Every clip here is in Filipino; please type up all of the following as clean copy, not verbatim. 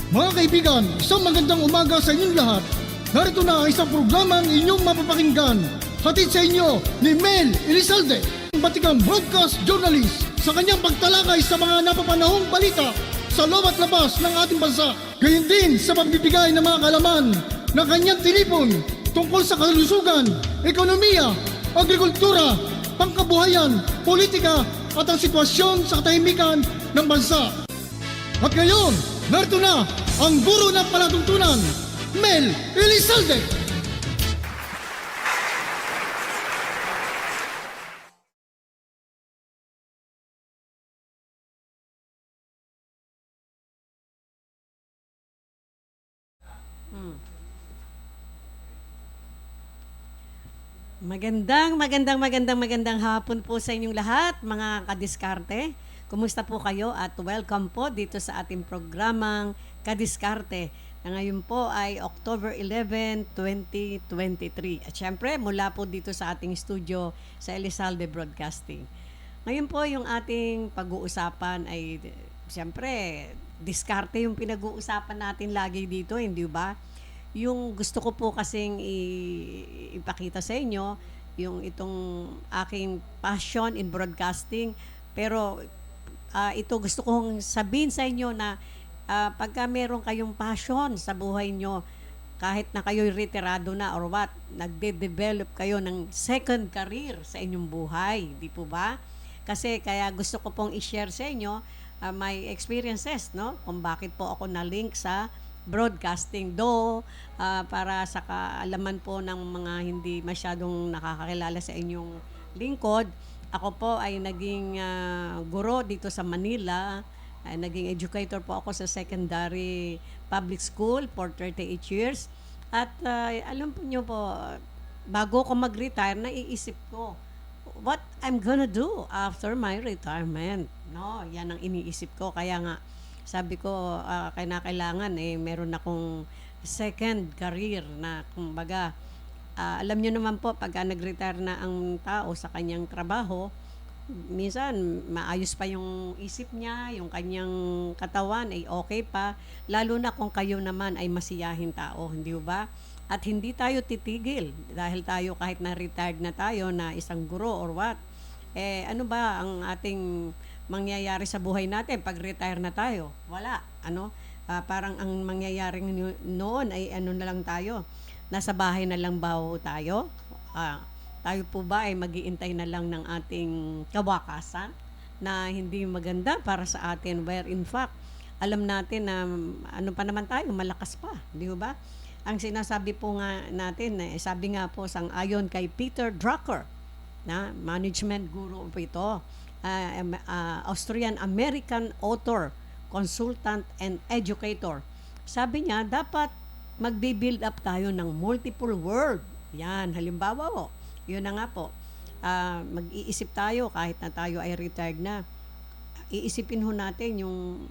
Mga kaibigan, isang magandang umaga sa inyong lahat. Narito na ang isang programang inyong mapapakinggan. Hatid sa inyo ni Mel Elizalde, batikang broadcast journalist, sa kanyang pagtalakay sa mga napapanahong balita sa loob at labas ng ating bansa. Gayon din sa pagbibigay ng mga kaalaman na kanyang tinipon tungkol sa kalusugan, ekonomiya, agrikultura, pangkabuhayan, politika at ang sitwasyon sa katahimikan ng bansa. At ngayon, narito na ang guro ng palatuntunan, Mel Elizalde. Magandang hapon po sa inyong lahat, mga kadiskarte. Kumusta po kayo at welcome po dito sa ating programang Kadiskarte na ngayon po ay October 11, 2023. At syempre, mula po dito sa ating studio sa Elizalde Broadcasting. Ngayon po yung ating pag-uusapan ay syempre, diskarte yung pinag-uusapan natin lagi dito, hindi ba? Yung gusto ko po kasing ipakita sa inyo, yung itong aking passion in broadcasting. Pero ito gusto kong sabihin sa inyo na pagka meron kayong passion sa buhay nyo, kahit na kayo'y retirado na or what, nagde-develop kayo ng second career sa inyong buhay, di po ba? Kasi kaya gusto ko pong i-share sa inyo my experiences, no? Kung bakit po ako na-link sa broadcasting. Para sa kaalaman po ng mga hindi masyadong nakakakilala sa inyong lingkod, ako po ay naging guro dito sa Manila. Naging educator po ako sa secondary public school for 38 years. At alam po nyo po, bago ko mag-retire, naiisip ko, what I'm gonna do after my retirement. No, yan ang iniisip ko. Kaya nga, sabi ko, kailangan meron akong second career na kumbaga, alam nyo naman po, pagka nag-retire na ang tao sa kanyang trabaho, minsan maayos pa yung isip niya, yung kanyang katawan ay okay pa, lalo na kung kayo naman ay masiyahin tao, hindi ba? At hindi tayo titigil dahil tayo kahit na retired na tayo na isang guro or what, ano ba ang ating mangyayari sa buhay natin pag retire na tayo? Wala. Parang ang mangyayari noon ay ano na lang tayo, nasa bahay na lang ba tayo? Tayo po ba ay mag-iintay na lang ng ating kawakasan na hindi maganda para sa atin, where in fact alam natin na ano pa naman tayo, malakas pa, di ba? Ang sinasabi po nga natin, sabi nga po sang-ayon kay Peter Drucker, na management guru po ito, Austrian-American author, consultant, and educator. Sabi niya, dapat magbi-build up tayo ng multiple world. Yan, halimbawa po, yun na nga po, mag-iisip tayo kahit na tayo ay retired na. Iisipin ho natin yung,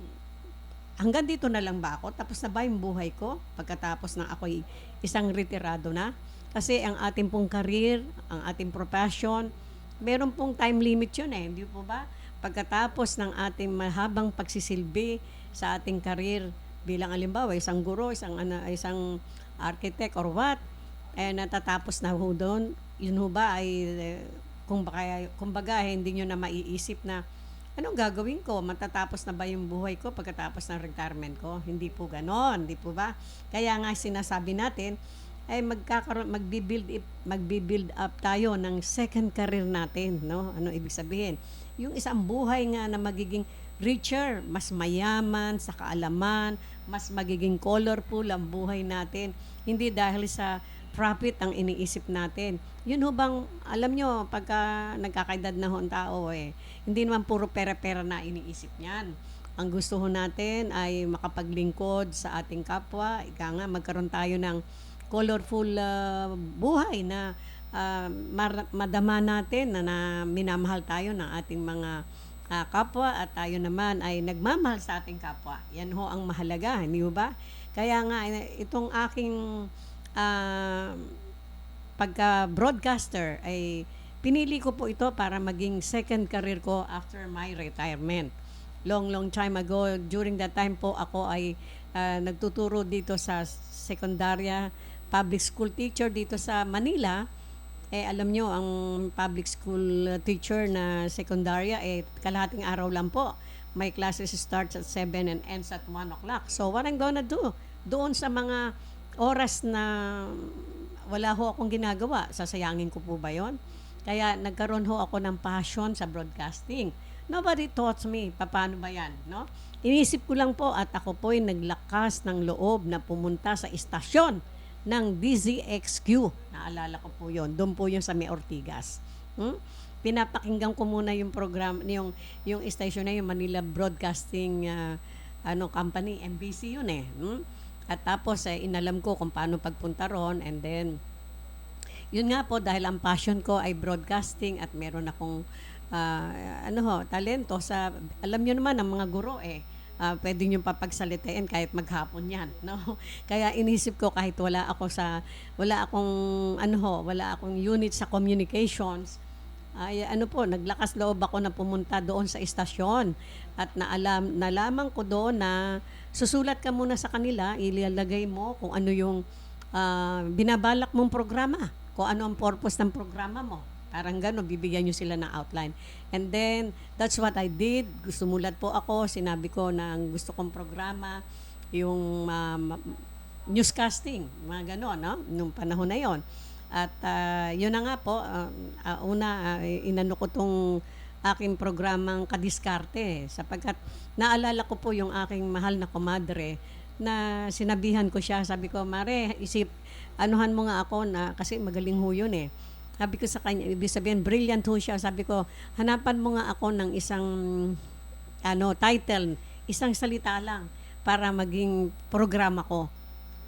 hanggang dito na lang ba ako? Tapos na ba yung buhay ko? Pagkatapos na ako'y isang retirado na? Kasi ang ating pong career, ang ating profession, meron pong time limit yun hindi po ba? Pagkatapos ng ating mahabang pagsisilbi sa ating career bilang halimbawa, isang guro, isang architect or what, natatapos na ho doon, yun ho ba ay, kumbaga hindi nyo na maiisip na, anong gagawin ko? Matatapos na ba yung buhay ko pagkatapos ng retirement ko? Hindi po ganon, hindi po ba? Kaya nga sinasabi natin, ay magbi-build up tayo ng second career natin, no? Ano ibig sabihin? Yung isang buhay nga na magiging richer, mas mayaman sa kaalaman, mas magiging colorful ang buhay natin. Hindi dahil sa profit ang iniisip natin. Yun ho bang, alam nyo, pagka nagkakaedad na ho ang tao, hindi naman puro pera-pera na iniisip niyan. Ang gusto ho natin ay makapaglingkod sa ating kapwa. Ika nga, magkaroon tayo ng colorful buhay na madama natin na minamahal tayo ng ating mga kapwa at tayo naman ay nagmamahal sa ating kapwa. Yan ho ang mahalaga, hindi ba? Kaya nga, itong aking pagka-broadcaster ay pinili ko po ito para maging second career ko after my retirement. long time ago. During that time po ako ay nagtuturo dito sa sekundarya, public school teacher dito sa Manila. Alam nyo, ang public school teacher na sekundarya, kalahating araw lang po. My classes starts at 7 and ends at 1 o'clock. So what I'm gonna do, doon sa mga oras na wala ho akong ginagawa, sasayangin ko po ba yon? Kaya nagkaroon ho ako ng passion sa broadcasting. Nobody taught me paano ba yan, no? Inisip ko lang po at ako po'y naglakas ng loob na pumunta sa istasyon ng DZXQ. Naalala ko po yon. Doon po yung sa May Ortigas. Pinapakinggan ko muna yung program, yung station na yung Manila Broadcasting Company, MBC yun eh. At tapos inalam ko kung paano pagpunta ron, and then yun nga po, dahil ang passion ko ay broadcasting at meron akong talento sa, alam nyo naman ang mga guro pwede nyo papagsalitain kahit maghapon yan, no? Kaya inisip ko kahit wala akong unit sa communications, naglakas loob ako na pumunta doon sa istasyon at nalaman ko doon na susulat ka muna sa kanila, ilalagay mo kung ano yung binabalak mong programa, kung ano ang purpose ng programa mo. Parang gano'n, bibigyan nyo sila ng outline. And then, that's what I did. Sumulat po ako, sinabi ko na ang gusto kong programa, yung newscasting, mga gano'n, no? Nung panahon na yon. At yun na nga po, inano ko tong aking programang Kadiskarte, sapagkat naalala ko po yung aking mahal na komadre na sinabihan ko siya, sabi ko, Mare, anuhan mo nga ako na, kasi magaling ho yun eh. Sabi ko sa kanya, ibig sabihin, brilliant ho siya. Sabi ko, hanapan mo nga ako ng isang title, isang salita lang para maging programa ko.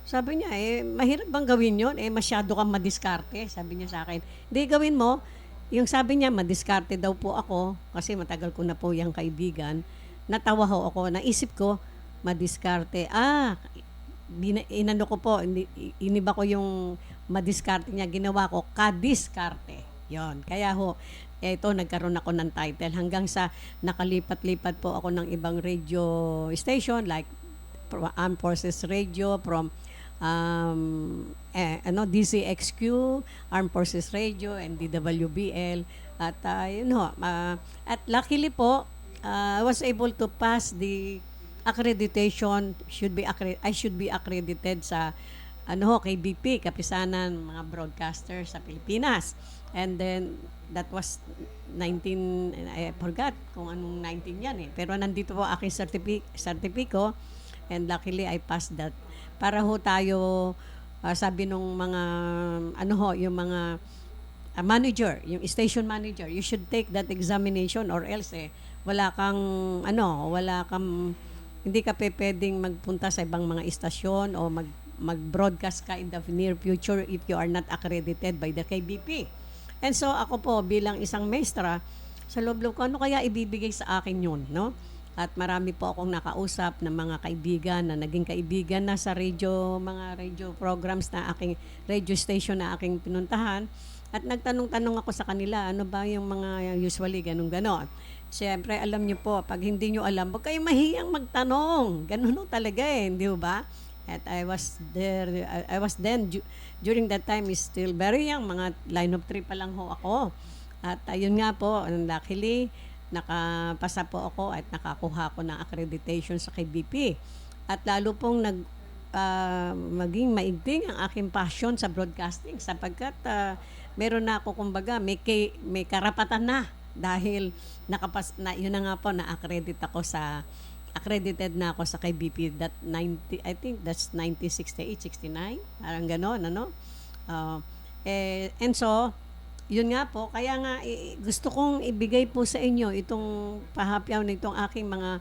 Sabi niya, mahirap bang gawin yun? Masyado kang madiskarte. Sabi niya sa akin, hindi, gawin mo. Yung sabi niya, madiskarte daw po ako, kasi matagal ko na po yung kaibigan. Natawa ho ako, naisip ko, madiskarte. Inano ko po, iniba ko yung madiskarte niya, ginawa ko kadiskarte. Yon. Kaya ho, ito nagkaroon ako ng title hanggang sa nakalipat-lipat po ako ng ibang radio station like Armed Forces Radio from DCXQ, Armed Forces Radio, and DWBL. At at luckily po, I was able to pass the accreditation. I should be accredited sa KBP, Kapisanan mga Broadcaster sa Pilipinas. And then that was 19, I forgot kung anong 19 yan eh. Pero nandito po aking sertipiko, and luckily I passed that. Para ho tayo, sabi nung mga yung mga manager, yung station manager, you should take that examination or else hindi ka pwedeng magpunta sa ibang mga istasyon o mag-broadcast ka in the near future if you are not accredited by the KBP. And so ako po bilang isang maestra, sa loob-loob ko, ano kaya ibibigay sa akin yun, no? At marami po akong nakausap ng mga kaibigan na naging kaibigan na sa mga radio programs na aking radio station na aking pinuntahan. At nagtanong-tanong ako sa kanila, ano ba yung mga usually ganun-ganon. Siyempre, alam niyo po, pag hindi niyo alam, huwag kayong mahiyang magtanong. Ganun talaga hindi ba? At I was then, during that time, is still very young, mga line of 3 pa lang ho ako. At ayun nga po, luckily, nakapasa po ako at nakakuha ko ng accreditation sa KBP. At lalo pong maging maigting ang aking passion sa broadcasting sapagkat meron na ako, kumbaga, may karapatan na dahil yun na nga po, accredited na ako sa KBP I think that's 1968, 69, parang gano'n, and so, yun nga po, kaya nga gusto kong ibigay po sa inyo itong pahapyaw na itong aking mga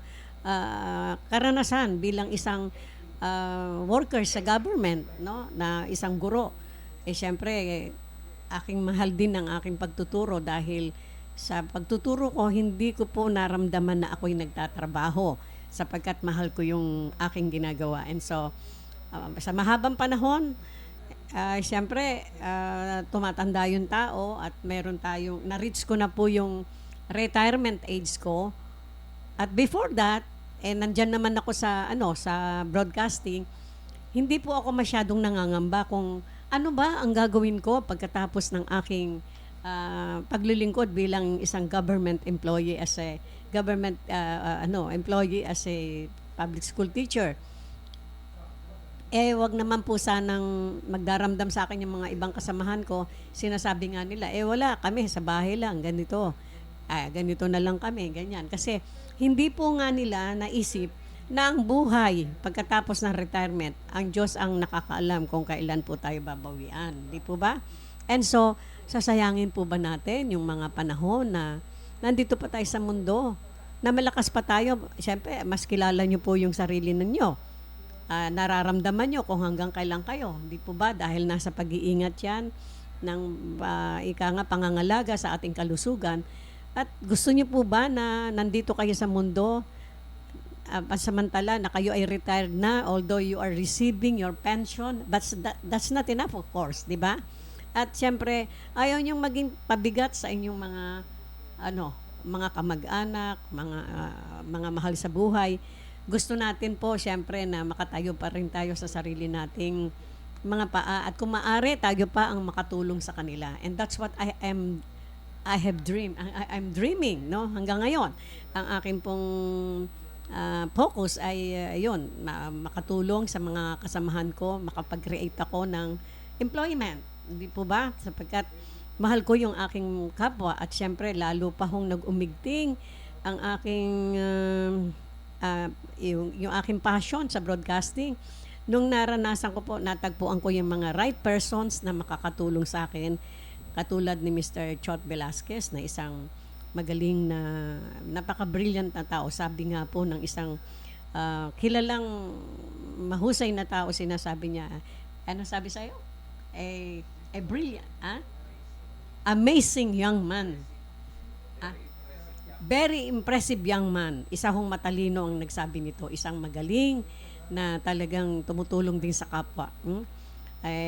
karanasan bilang isang worker sa government, na isang guro. Siyempre, aking mahal din ang aking pagtuturo dahil sa pagtuturo ko, hindi ko po naramdaman na ako'y nagtatrabaho sapagkat mahal ko yung aking ginagawa. And so, sa mahabang panahon, siyempre, tumatanda yung tao at meron tayong, na-reach ko na po yung retirement age ko. At before that, nandyan naman ako sa broadcasting, hindi po ako masyadong nangangamba kung ano ba ang gagawin ko pagkatapos ng aking paglilingkod bilang isang government employee as a employee as a public school teacher. Wag naman po sanang magdaramdam sa akin yung mga ibang kasamahan ko. Sinasabi nga nila, wala, kami sa bahay lang, ganito. Ganito na lang kami, ganyan. Kasi hindi po nga nila naisip na ang buhay pagkatapos ng retirement, ang Diyos ang nakakaalam kung kailan po tayo babawian. Di po ba? And so, sasayangin po ba natin yung mga panahon na nandito pa tayo sa mundo, na malakas pa tayo? Siyempre, mas kilala nyo po yung sarili ninyo. Nararamdaman nyo kung hanggang kailan kayo. Hindi po ba? Dahil nasa pag-iingat yan ng pangangalaga sa ating kalusugan. At gusto nyo po ba na nandito kayo sa mundo pansamantala na kayo ay retired na, although you are receiving your pension? That's not enough, of course, di ba? At siyempre, ayaw nyong maging pabigat sa inyong mga kamag-anak, mga mahal sa buhay. Gusto natin po, siyempre, na makatayo pa rin tayo sa sarili nating mga paa. At kung maaari, tayo pa ang makatulong sa kanila. And that's what I'm dreaming, no? Hanggang ngayon. Ang akin pong focus ay makatulong sa mga kasamahan ko, makapag-create ako ng employment. Hindi po ba? Sapagkat mahal ko yung aking kapwa at siyempre, lalo pa hong nag-umigting ang aking yung aking passion sa broadcasting. Nung naranasan ko po, natagpuan ko yung mga right persons na makakatulong sa akin, katulad ni Mr. Chot Velasquez na isang magaling na napaka-brilliant na tao. Sabi nga po ng isang kilalang mahusay na tao, sinasabi niya, ano sabi sa'yo? A brilliant, amazing young man. Very impressive young man. Isa hong matalino ang nagsabi nito. Isang magaling na talagang tumutulong din sa kapwa.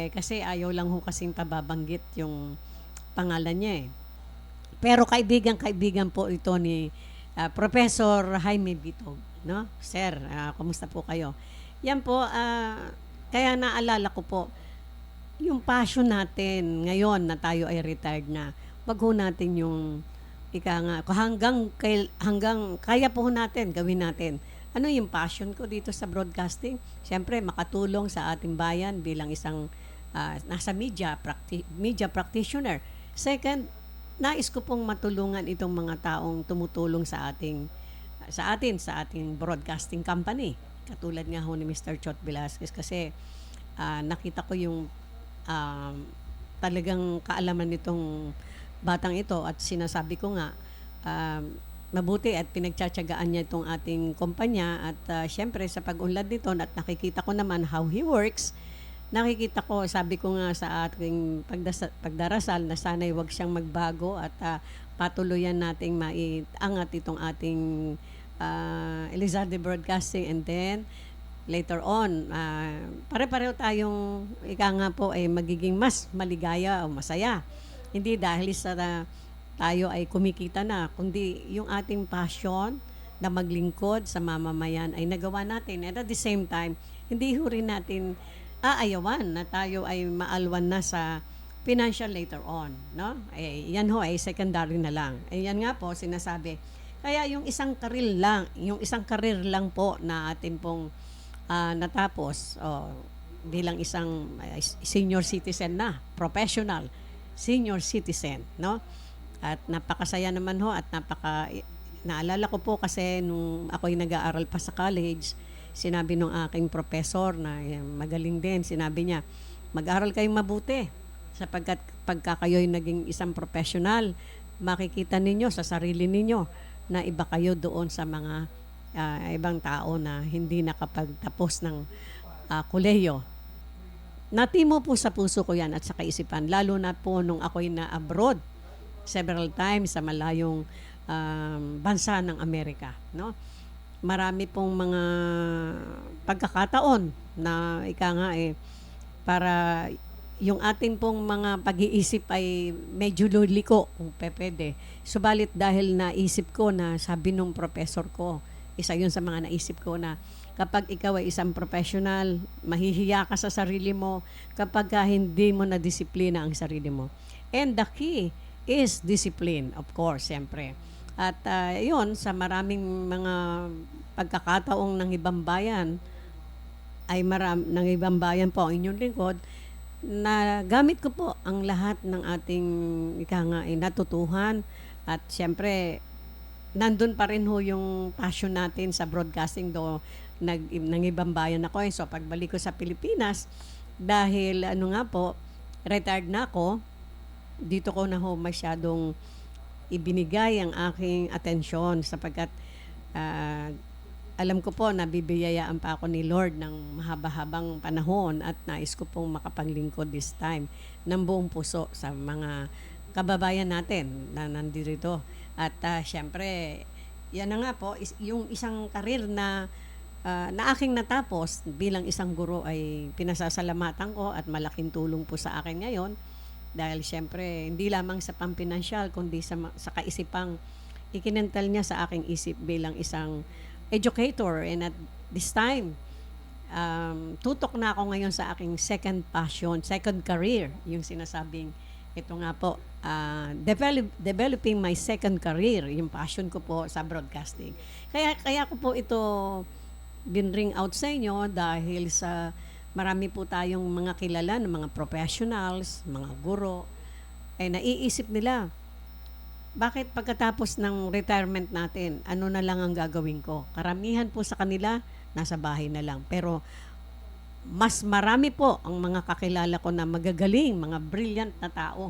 Kasi ayaw lang ho kasing pababanggit yung pangalan niya eh. Pero kaibigan po ito ni Professor Jaime Bitog. No? Sir, kumusta po kayo? Yan po, kaya naalala ko po, yung passion natin ngayon na tayo ay retired na, wag ho natin yung hanggang kaya po natin, gawin natin. Ano yung passion ko dito sa broadcasting? Siyempre, makatulong sa ating bayan bilang isang nasa media practitioner. Second, nais ko pong matulungan itong mga taong tumutulong sa ating broadcasting company. Katulad nga ho ni Mr. Chot Velasquez kasi nakita ko yung talagang kaalaman nitong batang ito at sinasabi ko nga mabuti at pinagtsatsagaan niya itong ating kumpanya at syempre sa pag-unlad nito at nakikita ko naman how he works, nakikita ko, sabi ko nga sa ating pagdarasal na sana'y wag siyang magbago at patuluyan nating maiangat itong ating Elizalde Broadcasting, and then later on pare-pareho tayong magiging mas maligaya o masaya. Hindi dahil sa tayo ay kumikita na, kundi yung ating passion na maglingkod sa mamamayan ay nagawa natin. And at the same time, hindi ho rin natin aayawan na tayo ay maalwan na sa financial later on. No? Yan ho ay secondary na lang. Yan nga po sinasabi. Kaya yung isang karir lang po na atin pong natapos bilang isang senior citizen na, professional senior citizen, no? At napakasaya naman ho at naalala ko po kasi nung ako'y nag-aaral pa sa college, sinabi nung aking professor na magaling din, sinabi niya, mag-aral kayong mabuti sapagkat pagka kayo'y naging isang professional, makikita ninyo sa sarili ninyo na iba kayo doon sa mga ibang tao na hindi nakapagtapos ng kolehiyo. Natimo po sa puso ko yan at sa kaisipan, lalo na po nung ako'y na-abroad several times sa malayong bansa ng Amerika. No? Marami pong mga pagkakataon na para yung ating pong mga pag-iisip ay medyo luliko kung pwede. Subalit dahil naisip ko na sabi nung professor ko, isa yun sa mga naisip ko na kapag ikaw ay isang professional, mahihiya ka sa sarili mo kapag hindi mo na disiplina ang sarili mo. And the key is discipline, of course, siyempre. At yun, sa maraming mga pagkakataong ng ibang bayan, ng ibang bayan po ang inyong lingkod, na gamit ko po ang lahat ng ating natutuhan at siyempre nandun pa rin ho yung passion natin sa broadcasting do ng ibang bayan ako. So pagbalik ko sa Pilipinas, dahil nga po, retired na ako, dito ko na ho masyadong ibinigay ang aking atensyon sapagkat alam ko po na bibiyayaan pa ako ni Lord ng mahaba-habang panahon at nais ko pong makapaglingkod this time ng buong puso sa mga kababayan natin na nandito. At syempre, yan na nga po, yung isang karir na aking natapos bilang isang guro ay pinasasalamatan ko at malaking tulong po sa akin ngayon. Dahil syempre, hindi lamang sa pampinansyal, kundi sa kaisipang ikinental niya sa aking isip bilang isang educator. And at this time, tutok na ako ngayon sa aking second passion, second career, yung sinasabing, ito nga po, developing my second career, yung passion ko po sa broadcasting. Kaya ko po ito binring out sa inyo dahil sa marami po tayong mga kilala ng mga professionals, mga guro, ay naiisip nila, bakit pagkatapos ng retirement natin, ano na lang ang gagawin ko? Karamihan po sa kanila, nasa bahay na lang. Pero mas marami po ang mga kakilala ko na magagaling, mga brilliant na tao.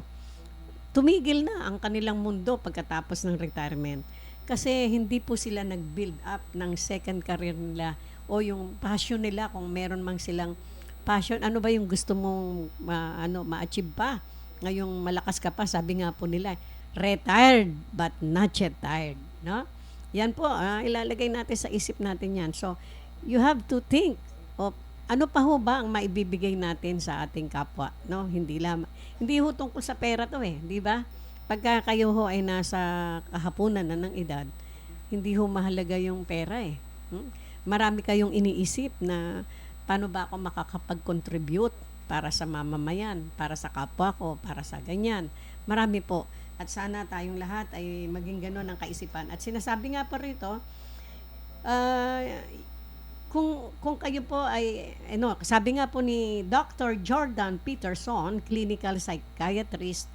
Tumigil na ang kanilang mundo pagkatapos ng retirement. Kasi hindi po sila nag-build up ng second career nila o yung passion nila kung meron mang silang passion. Ano ba yung gusto mong ma-achieve pa? Ngayong malakas ka pa, sabi nga po nila, retired but not yet tired, no? Yan po, ilalagay natin sa isip natin yan. So, you have to think of ano pa ho ba ang maibibigay natin sa ating kapwa, no? Hindi ho tungkol sa pera to di ba? Pagka kayo ho ay nasa kahapunan na ng edad, hindi ho mahalaga yung pera Marami kayong iniisip na paano ba ako makakapag-contribute para sa mamamayan, para sa kapwa ko, para sa ganyan. Marami po. At sana tayong lahat ay maging gano'n ang kaisipan. At sinasabi nga pa rito, kung kayo po ay, sabi nga po ni Dr. Jordan Peterson, clinical psychiatrist,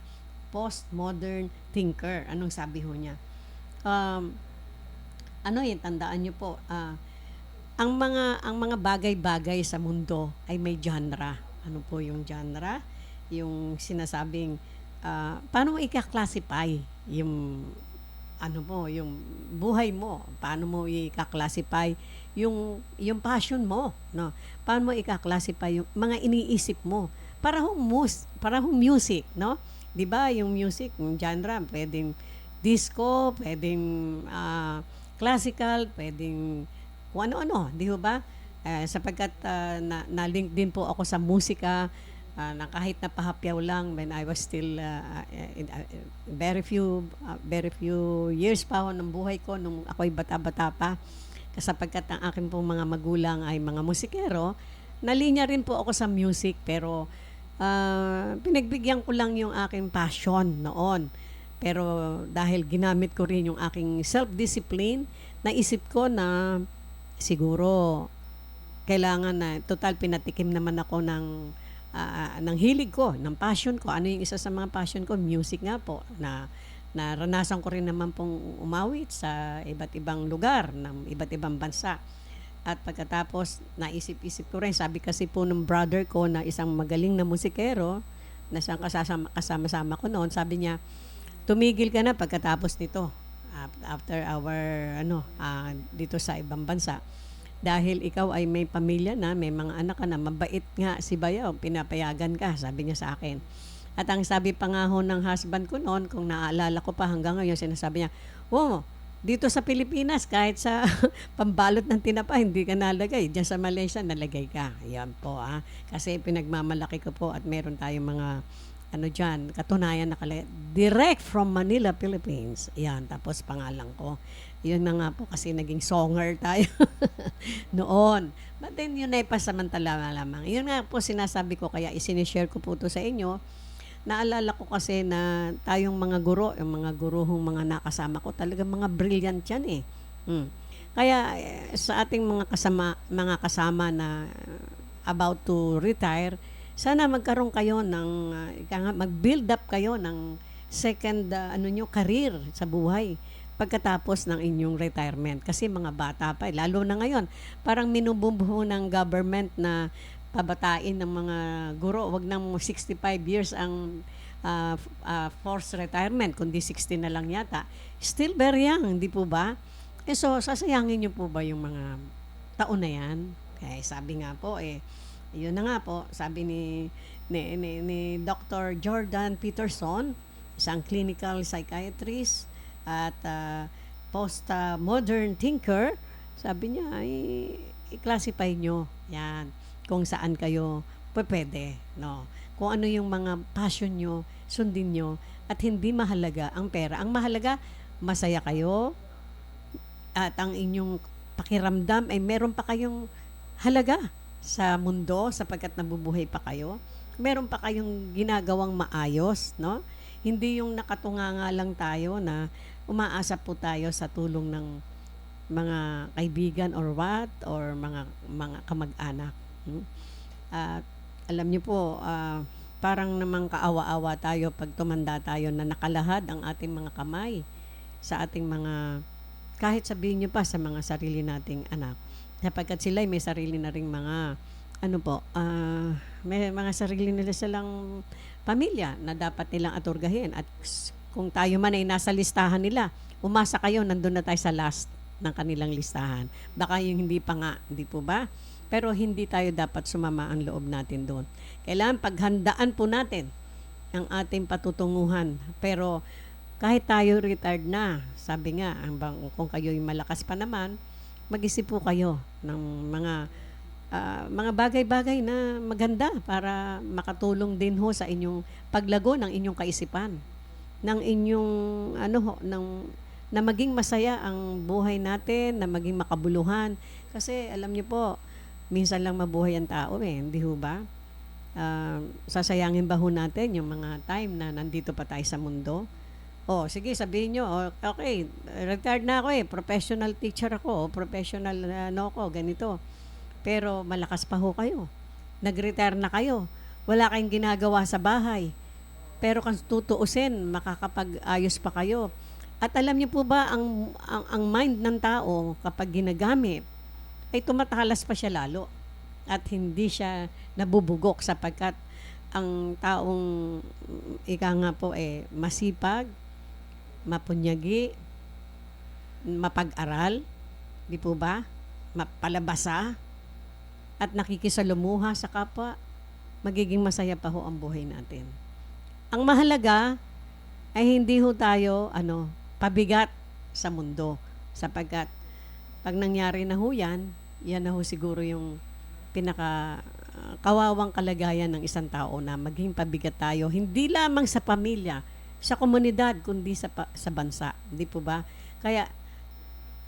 postmodern thinker. Anong sabi ho niya? Tandaan niyo po, ang mga bagay-bagay sa mundo ay may genre. Ano po yung genre? Yung sinasabing paano mo i-classify yung yung buhay mo? Paano mo i-classify yung passion mo, no? Paano mo i-classify yung mga iniisip mo? Para hong music, no? 'Di ba? Yung music, yung genre, pwedeng disco, pwedeng classical, pwedeng kung ano-ano, 'di ba? Sapagkat na-link din po ako sa musika, na kahit napahapyaw lang when I was still very few years pa ng buhay ko nung ako'y bata-bata pa, sapagkat ang aking pong mga magulang ay mga musikero, nalinya rin po ako sa music, pero pinagbigyan ko lang yung aking passion noon. Pero dahil ginamit ko rin yung aking self-discipline, naisip ko na siguro kailangan na, total pinatikim naman ako ng hilig ko, ng passion ko. Ano yung isa sa mga passion ko? Music nga po. Naranasan ko rin naman pong umawit sa iba't ibang lugar, ng iba't ibang bansa. At pagkatapos, naisip-isip ko rin, sabi kasi po ng brother ko na isang magaling na musikero, na siyang kasama-sama ko noon, sabi niya, tumigil ka na pagkatapos nito, after our, dito sa ibang bansa. Dahil ikaw ay may pamilya na, may mga anak ka na, mabait nga si Bayaw, pinapayagan ka, sabi niya sa akin. At ang sabi pa nga ho ng husband ko noon, kung naaalala ko pa hanggang ngayon, sinasabi niya, Dito sa Pilipinas, kahit sa pambalot ng tinapa, hindi ka nalagay. Diyan sa Malaysia, nalagay ka. Ayan po, Kasi pinagmamalaki ko po at meron tayong mga dyan, katunayan nakalagay. Direct from Manila, Philippines. Ayan, tapos pangalan ko. Yun na nga po kasi naging songer tayo noon. But then yun ay pasamantala lamang. Yun nga po sinasabi ko, kaya isinishare ko po to sa inyo. Naalala ko kasi na tayong mga guro, yung mga guruhong mga nakasama ko, talagang mga brilliant yan eh. Kaya sa ating mga kasama na about to retire, sana magkaroon kayo ng mag-build up kayo ng second career sa buhay pagkatapos ng inyong retirement. Kasi mga bata pa, lalo na ngayon, parang minubumbuho ng government na pabatain ng mga guro. Wag nang 65 years ang forced retirement, kundi 60 na lang yata. Still very young, hindi po ba? So, sasayangin niyo po ba yung mga taon na yan? Kaya sabi nga po, yun na nga po, sabi ni Dr. Jordan Peterson, isang clinical psychiatrist at post-modern thinker, sabi niya, i-classify nyo yan kung saan kayo pwede, no? Kung ano yung mga passion nyo, sundin nyo, at hindi mahalaga ang pera. Ang mahalaga, masaya kayo, at ang inyong pakiramdam ay meron pa kayong halaga sa mundo sapagkat nabubuhay pa kayo. Meron pa kayong ginagawang maayos, no? Hindi yung nakatunganga lang tayo na umaasa po tayo sa tulong ng mga kaibigan or what, or mga kamag-anak. At alam niyo po, parang namang kaawa-awa tayo pag tumanda tayo na nakalahad ang ating mga kamay sa ating mga, kahit sabihin niyo pa sa mga sarili nating anak. Sapagkat sila may sarili na ring mga, may mga sarili nila silang pamilya na dapat nilang aturgahin. At kung tayo man ay nasa listahan nila, umasa kayo, nandun na tayo sa last ng kanilang listahan. Baka yung hindi pa nga, hindi po ba? Pero hindi tayo dapat sumama ang loob natin doon. Kailangan paghandaan po natin ang ating patutunguhan. Pero kahit tayo retired na, sabi nga, kung kayo'y malakas pa naman, mag-isip po kayo ng mga bagay-bagay na maganda para makatulong din ho sa inyong paglago ng inyong kaisipan, ng inyong na maging masaya ang buhay natin, na maging makabuluhan. Kasi alam niyo po, minsan lang mabuhay ang tao hindi ho ba? Sasayangin ba ho natin yung mga time na nandito pa tayo sa mundo? Sige, sabihin nyo, okay, retired na ako professional teacher ako, professional ako, ganito. Pero malakas pa ho kayo. Nag-retire na kayo. Wala kayong ginagawa sa bahay. Pero kung tutuusin, makakapag-ayos pa kayo. At alam niyo po ba, ang mind ng tao kapag ginagamit, ay tumatalas pa siya lalo. At hindi siya nabubugok sapagkat ang taong masipag, mapunyagi, mapag-aral, di po ba? Mapalabasa, at nakikisalumuha sa kapwa, magiging masaya pa ho ang buhay natin. Ang mahalaga ay hindi ho tayo pabigat sa mundo sapagkat pag nangyari na ho yan na ho siguro yung kawawang kalagayan ng isang tao na maging pabigat tayo, hindi lamang sa pamilya, sa komunidad, kundi sa bansa. Hindi po ba? Kaya,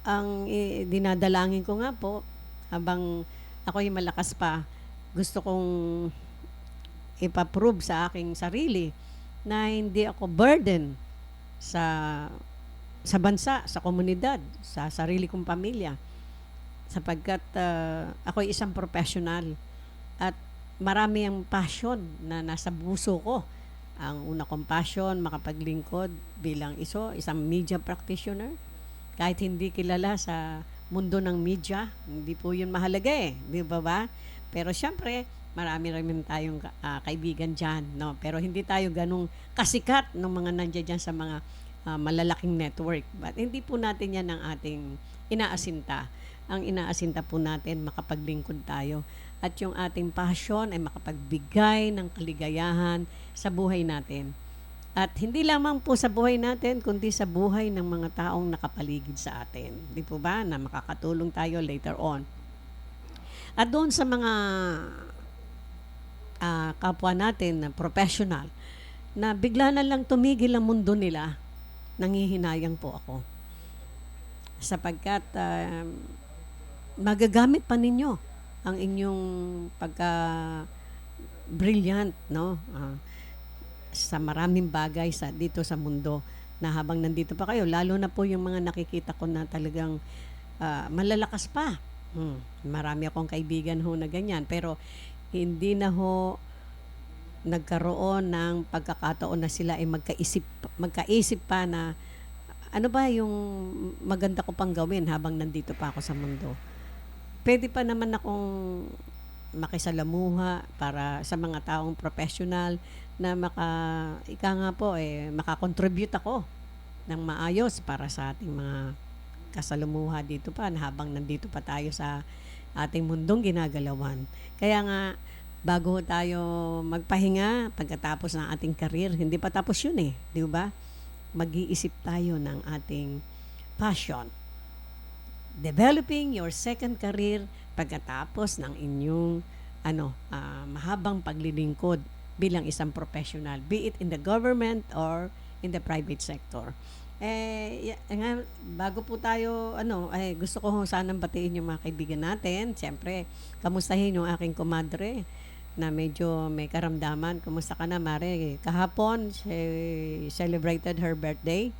ang dinadalangin ko nga po, habang ako'y malakas pa, gusto kong ipaprove sa aking sarili na hindi ako burden sa bansa, sa komunidad, sa sarili kong pamilya. Sapagkat ako'y isang professional at marami ang passion na nasa puso ko. Ang una kong passion, makapaglingkod bilang isang media practitioner. Kahit hindi kilala sa mundo ng media, hindi po yun mahalaga di ba? Pero syempre, marami rin tayong kaibigan dyan, no? Pero hindi tayo ganung kasikat ng mga nandiyan dyan sa mga malalaking network. But hindi po natin yan ang ating inaasinta. Ang inaasinta po natin, makapaglingkod tayo. At yung ating passion ay makapagbigay ng kaligayahan sa buhay natin. At hindi lamang po sa buhay natin, kundi sa buhay ng mga taong nakapaligid sa atin. Di po ba? Na makakatulong tayo later on. At doon sa mga kapwa natin na professional, na bigla na lang tumigil ang mundo nila, nangihinayang po ako. Sapagkat magagamit pa ninyo ang inyong pagka-brilliant, no? Sa maraming bagay dito sa mundo na habang nandito pa kayo, lalo na po yung mga nakikita ko na talagang malalakas pa. Marami akong kaibigan ho na ganyan, pero hindi na ho nagkaroon ng pagkakataon na sila ay magkaisip pa na ano ba yung maganda ko pang gawin habang nandito pa ako sa mundo. Pwede pa naman akong makisalamuha para sa mga taong professional na makakontribute ako ng maayos para sa ating mga kasalamuha dito pa na habang nandito pa tayo sa ating mundong ginagalawan. Kaya nga, bago tayo magpahinga pagkatapos ng ating career, hindi pa tapos yun di ba? Mag-iisip tayo ng ating passion. Developing your second career pagkatapos ng inyong mahabang paglilingkod bilang isang professional, be it in the government or in the private sector. Bago po tayo, gusto ko sanang batiin yung mga kaibigan natin. Siyempre, kamustahin yung aking kumadre na medyo may karamdaman. Kumusta ka na, Mare? Kahapon, she celebrated her birthday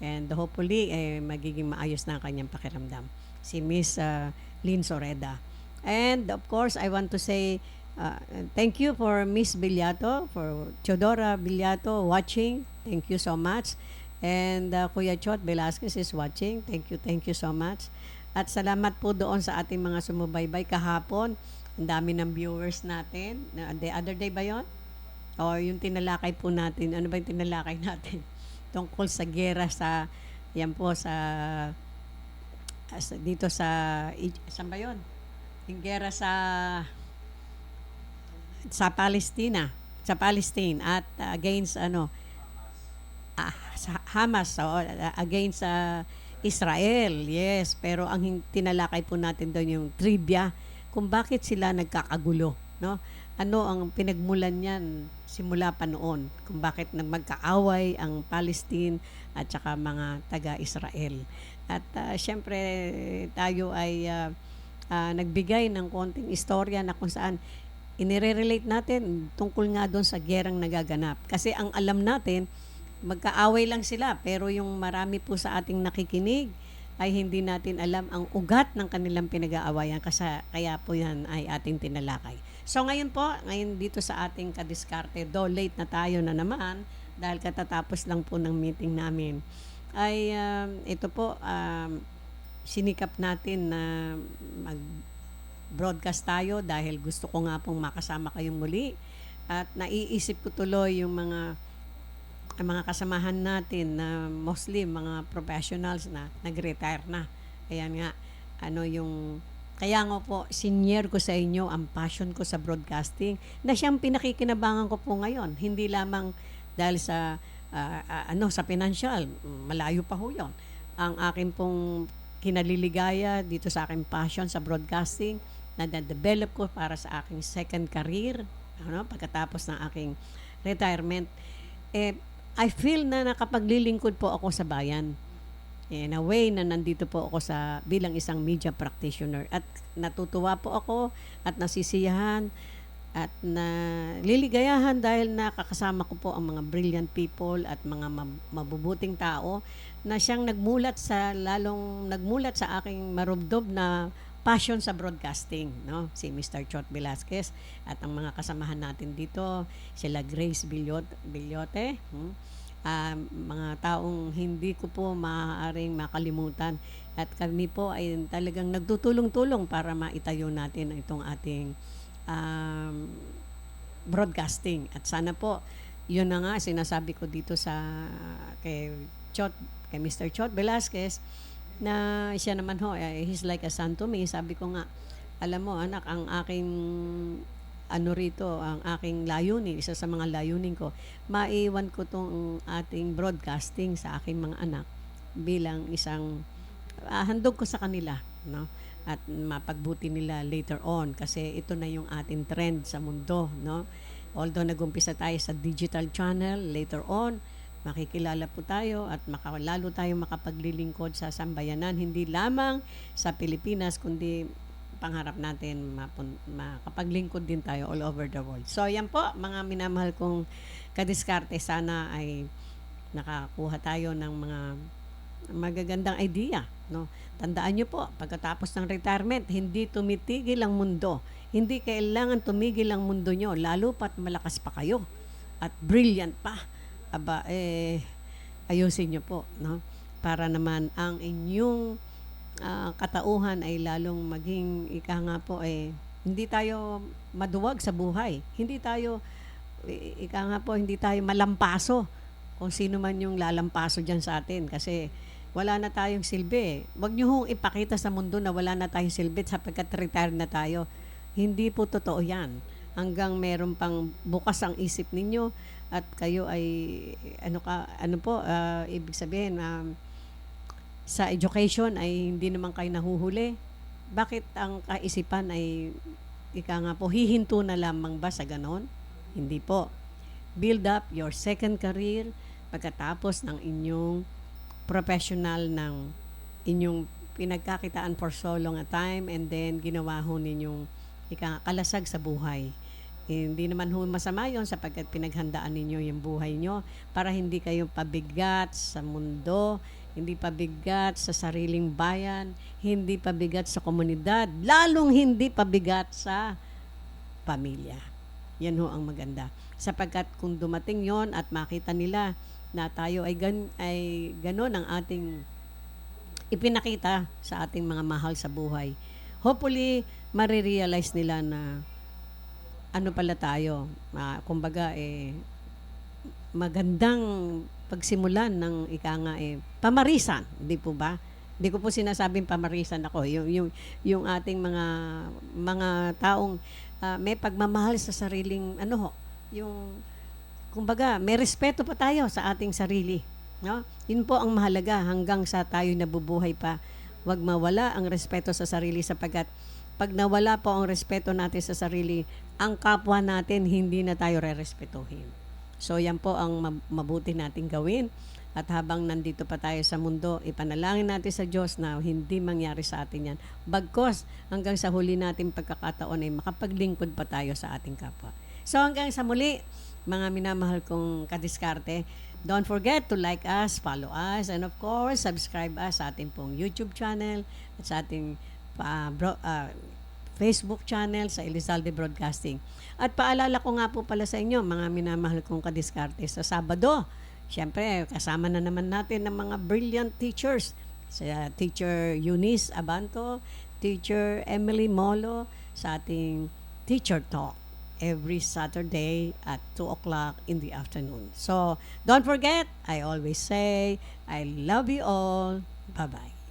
and hopefully, magiging maayos na ang kanyang pakiramdam. Si Miss Lynn Soreda. And of course, I want to say thank you for Miss Billato, for Chodora Billato watching. Thank you so much. And Kuya Chot Velasquez is watching. Thank you so much. At salamat po doon sa ating mga sumubaybay kahapon. Ang dami ng viewers natin. The other day ba yon? O yung tinalakay po natin. Ano ba yung tinalakay natin? Tungkol sa gera dito saan ba yun? Yung gera sa Palestina. Sa Palestine at against sa Hamas, against Israel. Yes, pero ang tinalakay po natin doon yung trivia kung bakit sila nagkakagulo, no? Ano ang pinagmulan niyan simula pa noon, kung bakit magkaaway ang Palestine at saka mga taga-Israel. At syempre tayo ay nagbigay ng konting istorya na kung saan inire-relate natin tungkol nga doon sa gerang nagaganap. Kasi ang alam natin, magkaaway lang sila, pero yung marami po sa ating nakikinig ay hindi natin alam ang ugat ng kanilang pinag-aawayan, kaya po yan ay ating tinalakay. So ngayon dito sa ating kadiskarte, though late na tayo na naman dahil katatapos lang po ng meeting namin, ay ito po, sinikap natin na mag-broadcast tayo dahil gusto ko nga pong makasama kayong muli at naiisip ko tuloy yung mga kasamahan natin na mostly mga professionals na nag-retire na. Ayan nga, kaya nga po, senior ko sa inyo ang passion ko sa broadcasting na siyang pinakikinabangan ko po ngayon. Hindi lamang dahil sa financial, malayo pa ho yun. Ang akin pong kinaliligaya dito sa aking passion sa broadcasting na na-develop ko para sa aking second career, pagkatapos ng aking retirement, I feel na nakapaglilingkod po ako sa bayan. In a way na nandito po ako bilang isang media practitioner. At natutuwa po ako at nasisiyahan at naliligayahan dahil nakakasama ko po ang mga brilliant people at mga mabubuting tao na siyang nagmulat sa aking marubdob na passion sa broadcasting, no? Si Mr. Chot Velasquez at ang mga kasamahan natin dito, sila Grace Bilyote, mga taong hindi ko po maaaring makalimutan. At kami po ay talagang nagtutulong-tulong para maitayo natin itong ating broadcasting. At sana po, yun na nga sinasabi ko dito kay Mr. Chot Velasquez, na siya naman he's like a son to me. Sabi ko nga, alam mo anak, ang aking ano rito, ang aking layunin, isa sa mga layunin ko, maiwan ko tong ating broadcasting sa aking mga anak bilang isang handog ko sa kanila, no? At mapagbuti nila later on kasi ito na yung ating trend sa mundo, no? Although nagumpisa tayo sa digital channel, later on makikilala po tayo at lalo tayong makapaglilingkod sa sambayanan, hindi lamang sa Pilipinas kundi pangarap natin makapaglingkod din tayo all over the world. So yan po mga minamahal kong kadiskarte, sana ay nakakuha tayo ng mga magagandang idea, no? Tandaan niyo po, pagkatapos ng retirement, hindi tumitigil ang mundo. Hindi kailangan tumigil ang mundo nyo, lalo pat malakas pa kayo at brilliant pa. Aba, ayusin niyo po, no? Para naman ang inyong katauhan ay lalong maging, ika nga po, hindi tayo maduwag sa buhay. Hindi tayo, ika nga po, hindi tayo malampaso kung sino man yung lalampaso dyan sa atin. Kasi wala na tayong silbi. Huwag niyo hong ipakita sa mundo na wala na tayong silbi sapagkat retire na tayo. Hindi po totoo yan. Hanggang meron pang bukas ang isip ninyo at kayo ay ibig sabihin sa education ay hindi naman kayo nahuhuli. Bakit ang kaisipan ay ika nga po hihinto na lamang ba sa ganon? Hindi po. Build up your second career pagkatapos ng inyong professional ng inyong pinagkakitaan for so long a time and then ginawa ho ninyong kalasag sa buhay. Hindi naman ho masama yun sapagkat pinaghandaan ninyo yung buhay nyo para hindi kayo pabigat sa mundo, hindi pabigat sa sariling bayan, hindi pabigat sa komunidad, lalong hindi pabigat sa pamilya. Yan ho ang maganda. Sapagkat kung dumating yon at makita nila na tayo ay ganon ang ating ipinakita sa ating mga mahal sa buhay, hopefully marirealize nila na ano pala tayo, kumbaga magandang pagsimulan ng pamarisan, di po ba? Hindi ko po sinasabing pamarisan ako, yung ating mga taong may pagmamahal sa sariling yung kumbaga may respeto pa tayo sa ating sarili, no? Yun po ang mahalaga hanggang sa tayo nabubuhay pa. Huwag mawala ang respeto sa sarili sapagkat pag nawala po ang respeto natin sa sarili, ang kapwa natin hindi na tayo rerespetuhin. So yan po ang mabuti nating gawin. At habang nandito pa tayo sa mundo, ipanalangin natin sa Diyos na hindi mangyari sa atin yan. Bagkos hanggang sa huli nating pagkakataon ay makapaglingkod pa tayo sa ating kapwa. So hanggang sa muli, mga minamahal kong kadiskarte, don't forget to like us, follow us, and of course, subscribe us sa ating pong YouTube channel at sa ating Facebook channel sa Elizalde Broadcasting. At paalala ko nga po pala sa inyo, mga minamahal kong kadiskarte, sa Sabado, syempre, kasama na naman natin ng mga brilliant teachers. Sa Teacher Eunice Abanto, Teacher Emily Molo, sa ating Teacher Talk every Saturday at 2 o'clock in the afternoon. So, don't forget, I always say, I love you all. Bye-bye.